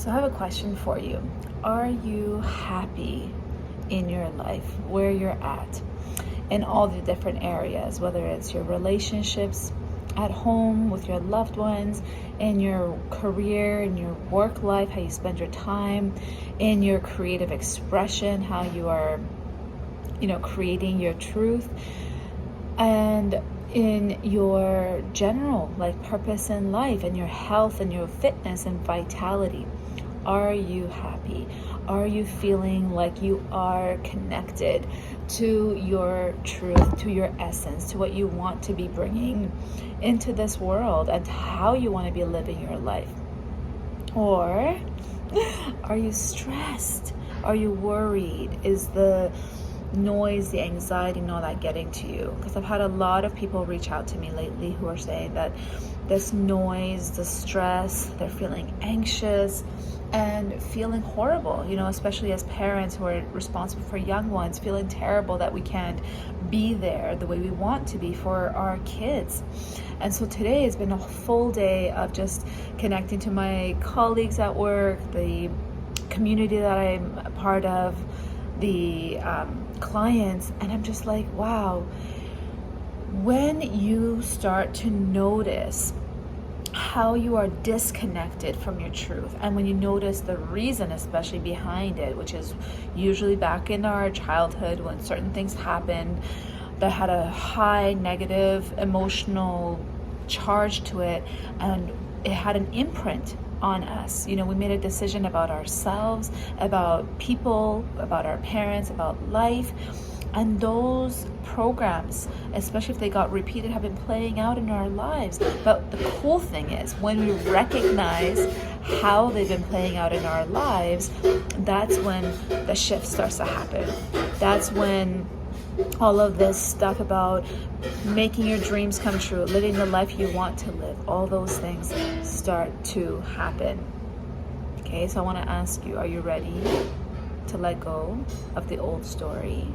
So I have a question for you. Are you happy in your life, where you're at, in all the different areas, whether it's your relationships at home with your loved ones, in your career, in your work life, how you spend your time, in your creative expression, how you are, creating your truth, and in your general purpose in life and your health and your fitness and vitality. Are you happy? Are you feeling like you are connected to your truth, to your essence, to what you want to be bringing into this world and how you want to be living your life? Or are you stressed? Are you worried? Is the noise, the anxiety, and all that getting to you? Because I've had a lot of people reach out to me lately who are saying that this noise, the stress, they're feeling anxious and feeling horrible, especially as parents who are responsible for young ones, feeling terrible that we can't be there the way we want to be for our kids. And so today has been a full day of just connecting to my colleagues at work, the community that I'm a part of, the clients, and I'm just like, wow. When you start to notice how you are disconnected from your truth, and when you notice the reason especially behind it, which is usually back in our childhood when certain things happened that had a high negative emotional charge to it, and it had an imprint on us. We made a decision about ourselves, about people, about our parents, about life. And those programs, especially if they got repeated, have been playing out in our lives. But the cool thing is, when we recognize how they've been playing out in our lives, that's when the shift starts to happen. That's when all of this stuff about making your dreams come true, living the life you want to live, all those things start to happen. Okay, so I want to ask you, are you ready to let go of the old story?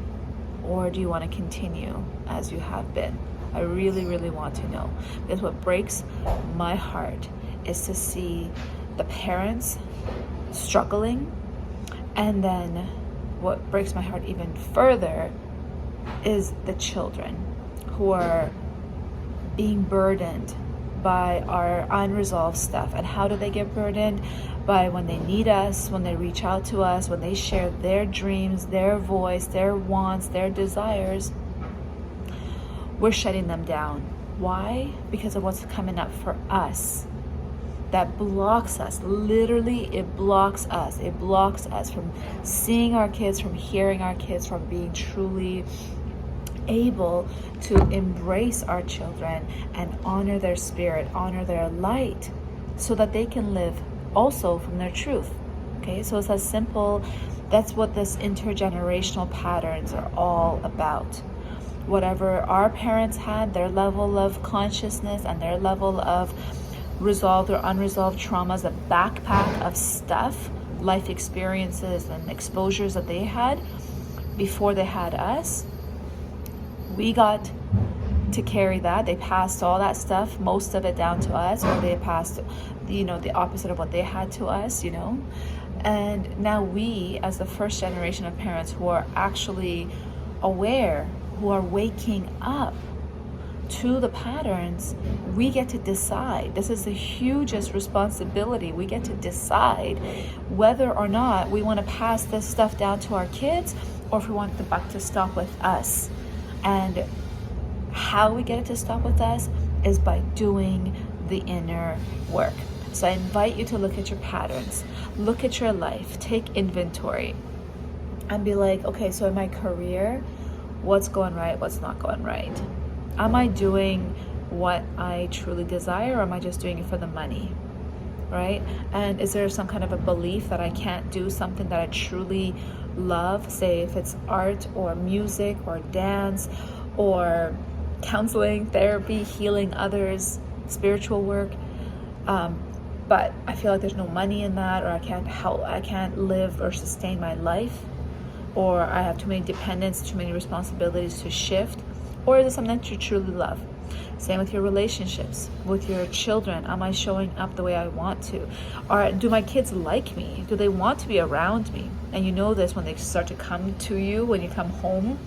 Or do you want to continue as you have been? I really, really want to know. Because what breaks my heart is to see the parents struggling. And then what breaks my heart even further is the children who are being burdened by our unresolved stuff. And how do they get burdened? By when they need us, when they reach out to us, when they share their dreams, their voice, their wants, their desires, we're shutting them down. Why? Because of what's coming up for us. That blocks us. Literally, it blocks us. It blocks us from seeing our kids, from hearing our kids, from being truly able to embrace our children and honor their spirit, honor their light, so that they can live also from their truth. Okay, so it's as simple. That's what this intergenerational patterns are all about. Whatever our parents had, their level of consciousness and their level of resolved or unresolved traumas, a backpack of stuff, life experiences and exposures that they had before they had us, we got to carry that. They passed all that stuff, most of it down to us, or they passed, the opposite of what they had to us, And now we, as the first generation of parents who are actually aware, who are waking up to the patterns, we get to decide. This is the hugest responsibility. We get to decide whether or not we want to pass this stuff down to our kids, or if we want the buck to stop with us. And how we get it to stop with us is by doing the inner work. So I invite you to look at your patterns, look at your life, take inventory, and be like, okay, so in my career, what's going right, what's not going right? Am I doing what I truly desire, or am I just doing it for the money, right? And is there some kind of a belief that I can't do something that I truly love, say if it's art or music or dance or counseling, therapy, healing others, spiritual work, but I feel like there's no money in that, or I can't live or sustain my life, or I have too many dependents, too many responsibilities to shift? Or is it something that you truly love? Same with your relationships, with your children. Am I showing up the way I want to? Or do my kids like me? Do they want to be around me? And you know this when they start to come to you, when you come home,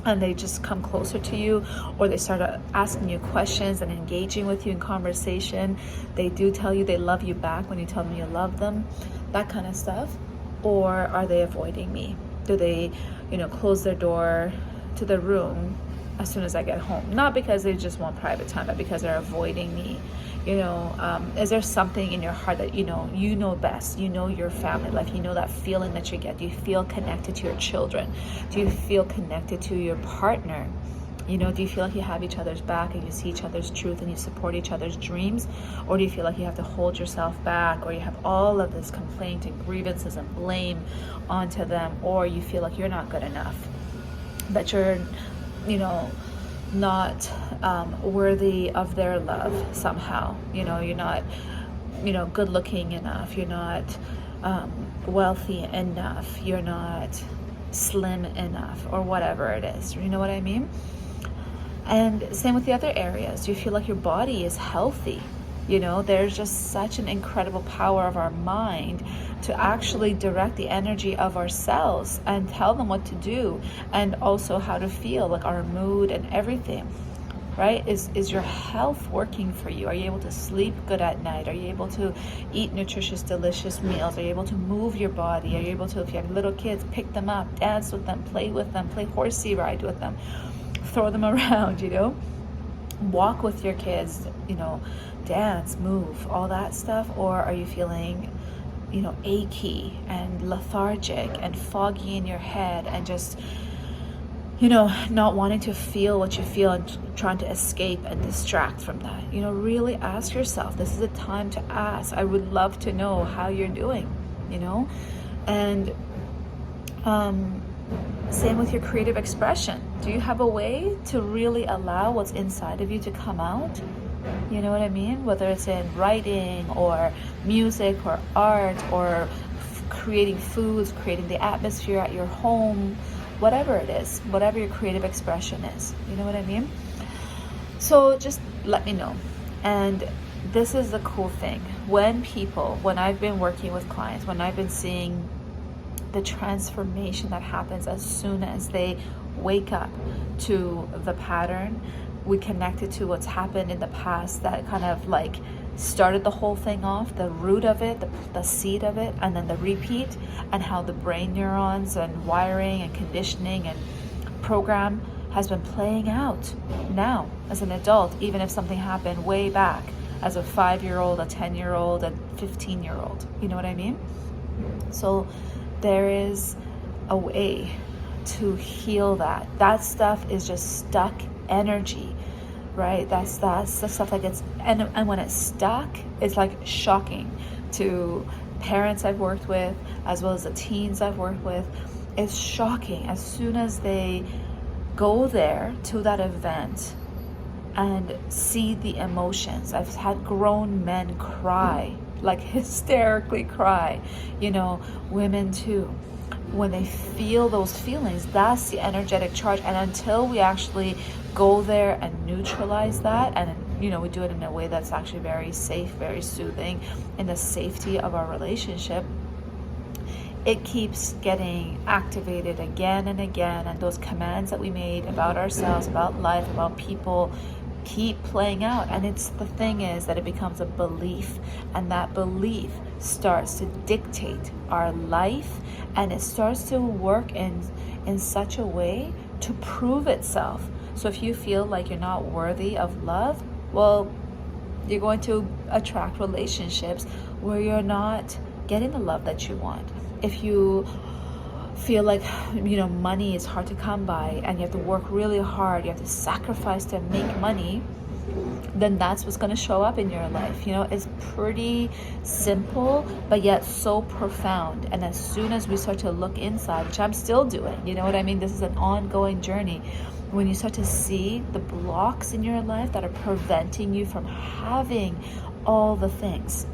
and they just come closer to you, or they start asking you questions and engaging with you in conversation. They do tell you they love you back when you tell them you love them, that kind of stuff. Or are they avoiding me? Do they, close their door to their room as soon as I get home? Not because they just want private time, but because they're avoiding me. Is there something in your heart that you know best? You know your family life. You know that feeling that you get. Do you feel connected to your children? Do you feel connected to your partner? Do you feel like you have each other's back and you see each other's truth and you support each other's dreams? Or do you feel like you have to hold yourself back, or you have all of this complaint and grievances and blame onto them? Or you feel like you're not good enough, that you're, not worthy of their love somehow. You're not, good looking enough. You're not wealthy enough. You're not slim enough, or whatever it is. You know what I mean? And same with the other areas. You feel like your body is healthy. There's just such an incredible power of our mind to actually direct the energy of ourselves and tell them what to do, and also how to feel, like our mood and everything, right? Is your health working for you? Are you able to sleep good at night? Are you able to eat nutritious, delicious meals? Are you able to move your body? Are you able to, if you have little kids, pick them up, dance with them, play horsey ride with them, throw them around, walk with your kids, dance, move, all that stuff? Or are you feeling, achy and lethargic and foggy in your head, and just, not wanting to feel what you feel and trying to escape and distract from that? Really ask yourself. This is a time to ask. I would love to know how you're doing, and same with your creative expression. Do you have a way to really allow what's inside of you to come out? You know what I mean? Whether it's in writing or music or art or creating foods, creating the atmosphere at your home, whatever it is, whatever your creative expression is. You know what I mean? So just let me know. And this is the cool thing. When I've been working with clients, when I've been seeing the transformation that happens as soon as they wake up to the pattern, we connected to what's happened in the past that kind of like started the whole thing off, the root of it, the seed of it, and then the repeat, and how the brain neurons and wiring and conditioning and program has been playing out now as an adult, even if something happened way back as a 5-year-old, a 10-year-old, a 15-year-old. You know what I mean? So there is a way to heal that. That stuff is just stuck energy, right? That's the stuff that gets, and when it's stuck, it's like shocking to parents I've worked with, as well as the teens I've worked with. It's shocking as soon as they go there to that event and see the emotions. I've had grown men cry, like hysterically cry, women too. When they feel those feelings, that's the energetic charge. And until we actually go there and neutralize that, and we do it in a way that's actually very safe, very soothing, in the safety of our relationship, it keeps getting activated again and again. And those commands that we made about ourselves, about life, about people, keep playing out. And the thing is that it becomes a belief, and that belief starts to dictate our life, and it starts to work in such a way to prove itself. So if you feel like you're not worthy of love, well, you're going to attract relationships where you're not getting the love that you want. If you feel like money is hard to come by, and you have to work really hard, you have to sacrifice to make money, then that's what's going to show up in your life. It's pretty simple, but yet so profound. And as soon as we start to look inside, which I'm still doing, you know what I mean? This is an ongoing journey. When you start to see the blocks in your life that are preventing you from having all the things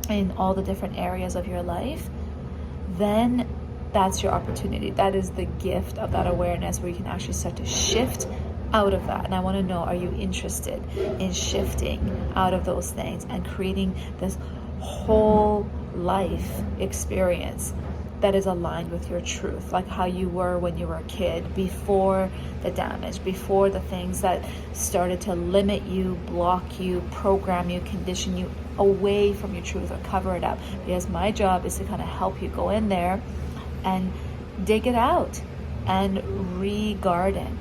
in all the different areas of your life, then that's your opportunity. That is the gift of that awareness, where you can actually start to shift out of that. And I want to know, are you interested in shifting out of those things and creating this whole life experience that is aligned with your truth, like how you were when you were a kid, before the damage, before the things that started to limit you, block you, program you, condition you away from your truth, or cover it up. Because my job is to kind of help you go in there and dig it out and re-garden,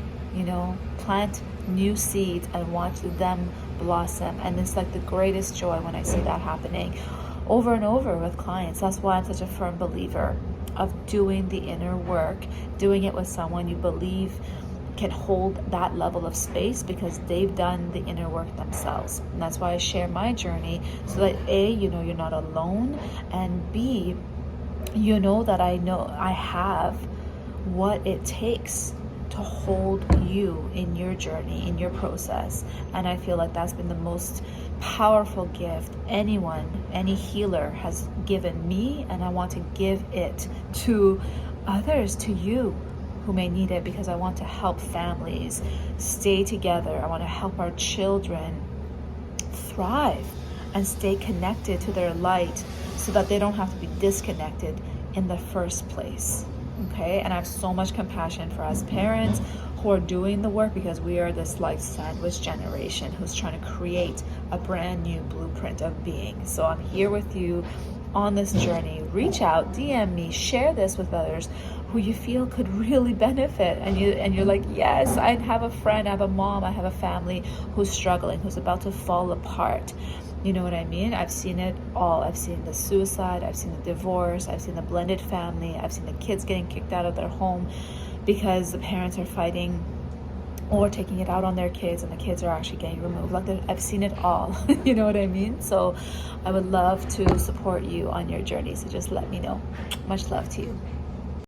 plant new seeds and watch them blossom. And it's like the greatest joy when I see that happening over and over with clients. That's why I'm such a firm believer of doing the inner work, doing it with someone you believe can hold that level of space, because they've done the inner work themselves. And that's why I share my journey, so that A, you're not alone, and B, that I have what it takes to hold you in your journey, in your process. And I feel like that's been the most powerful gift any healer has given me, and I want to give it to others, to you who may need it, because I want to help families stay together. I want to help our children thrive and stay connected to their light, so that they don't have to be disconnected in the first place. Okay, and I have so much compassion for us parents who are doing the work, because we are this like sandwich generation who's trying to create a brand new blueprint of being. So I'm here with you on this journey. Reach out, DM me, share this with others who you feel could really benefit, and you're like, yes, I have a friend, I have a mom, I have a family who's struggling, who's about to fall apart. You know what I mean? I've seen it all. I've seen the suicide, I've seen the divorce, I've seen the blended family, I've seen the kids getting kicked out of their home because the parents are fighting or taking it out on their kids, and the kids are actually getting removed. I've seen it all. You know what I mean? So I would love to support you on your journey. So just let me know. Much love to you.